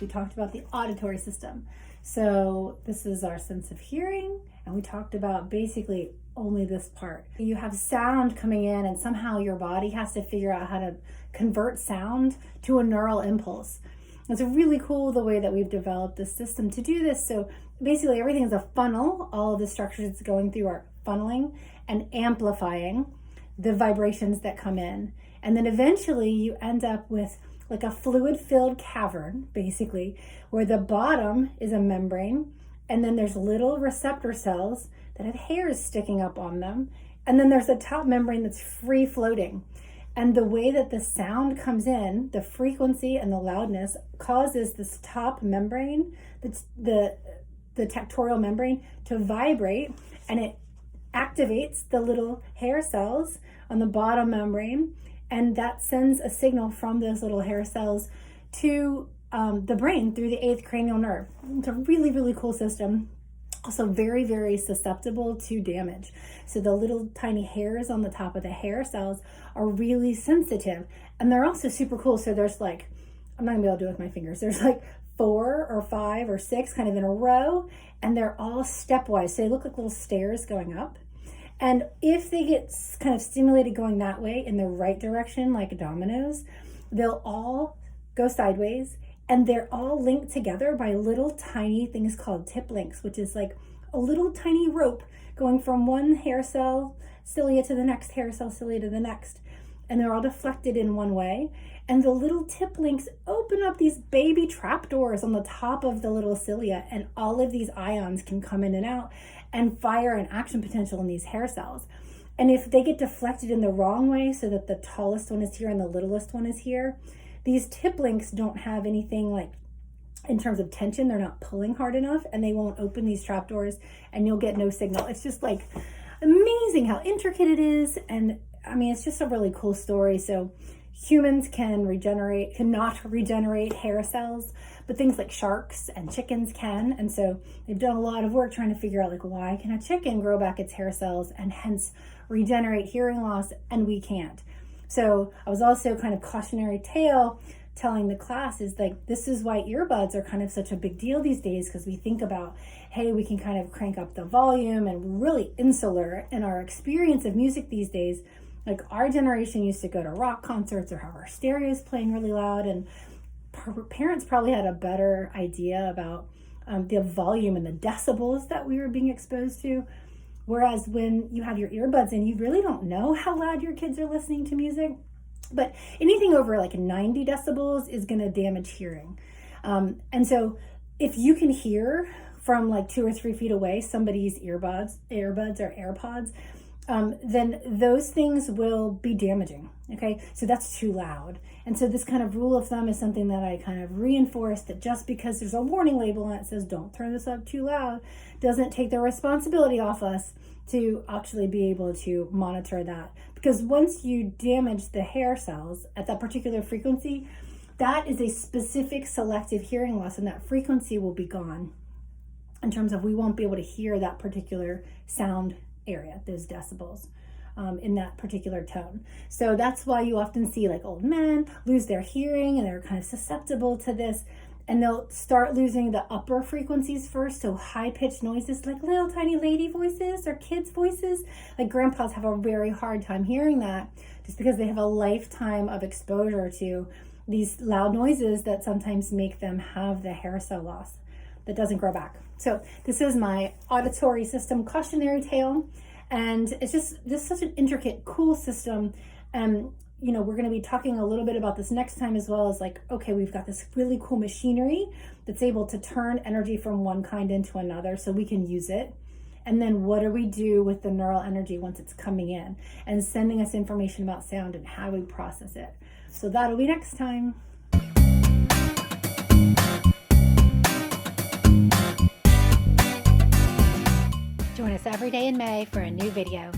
we talked about the auditory system. So this is our sense of hearing, and we talked about basically only this part. You have sound coming in, and somehow your body has to figure out how to convert sound to a neural impulse. It's really cool the way that we've developed this system to do this. So basically everything is a funnel. All of the structures it's going through are funneling and amplifying the vibrations that come in. And then eventually you end up with like a fluid-filled cavern, basically, where the bottom is a membrane, and then there's little receptor cells that have hairs sticking up on them. And then there's a top membrane that's free floating. And the way that the sound comes in, the frequency and the loudness causes this top membrane, that's the tectorial membrane, to vibrate, and it activates the little hair cells on the bottom membrane, and that sends a signal from those little hair cells to the brain through the 8th cranial nerve. It's a really, really cool system. Also very, very susceptible to damage. So the little tiny hairs on the top of the hair cells are really sensitive, and they're also super cool. So there's like, I'm not gonna be able to do it with my fingers. There's like 4 or 5 or 6 kind of in a row, and they're all stepwise. So they look like little stairs going up. And if they get kind of stimulated going that way in the right direction, like dominoes, they'll all go sideways, and they're all linked together by little tiny things called tip links, which is like a little tiny rope going from one hair cell cilia to the next, hair cell cilia to the next. And they're all deflected in one way. And the little tip links open up these baby trapdoors on the top of the little cilia, and all of these ions can come in and out and fire an action potential in these hair cells. And if they get deflected in the wrong way, so that the tallest one is here and the littlest one is here, these tip links don't have anything like, in terms of tension, they're not pulling hard enough, and they won't open these trapdoors, and you'll get no signal. It's just like amazing how intricate it is. And I mean, it's just a really cool story. So humans cannot regenerate hair cells, but things like sharks and chickens can. And so they've done a lot of work trying to figure out, like, why can a chicken grow back its hair cells and hence regenerate hearing loss, and we can't? So I was also kind of cautionary tale telling the class is like, this is why earbuds are kind of such a big deal these days, because we think about, hey, we can kind of crank up the volume, and we're really insular in our experience of music these days. Like, our generation used to go to rock concerts or have our stereos playing really loud, and parents probably had a better idea about the volume and the decibels that we were being exposed to. Whereas when you have your earbuds in, you really don't know how loud your kids are listening to music. But anything over like 90 decibels is going to damage hearing. And so if you can hear from like 2 or 3 feet away somebody's earbuds or AirPods, then those things will be damaging. Okay, so that's too loud. And so this kind of rule of thumb is something that I kind of reinforce, that just because there's a warning label on it that says don't turn this up too loud, doesn't take the responsibility off us to actually be able to monitor that. Because once you damage the hair cells at that particular frequency, that is a specific selective hearing loss, and that frequency will be gone in terms of we won't be able to hear that particular sound area, those decibels, in that particular tone. So that's why you often see like old men lose their hearing, and they're kind of susceptible to this, and they'll start losing the upper frequencies first. So high-pitched noises like little tiny lady voices or kids' voices, like grandpas have a very hard time hearing that, just because they have a lifetime of exposure to these loud noises that sometimes make them have the hair cell loss that doesn't grow back. So this is my auditory system cautionary tale, and it's just such an intricate, cool system. You know, we're going to be talking a little bit about this next time, as well as like, okay, we've got this really cool machinery that's able to turn energy from one kind into another, so we can use it. And then what do we do with the neural energy once it's coming in and sending us information about sound and how we process it? So that'll be next time. Join us every day in May for a new video.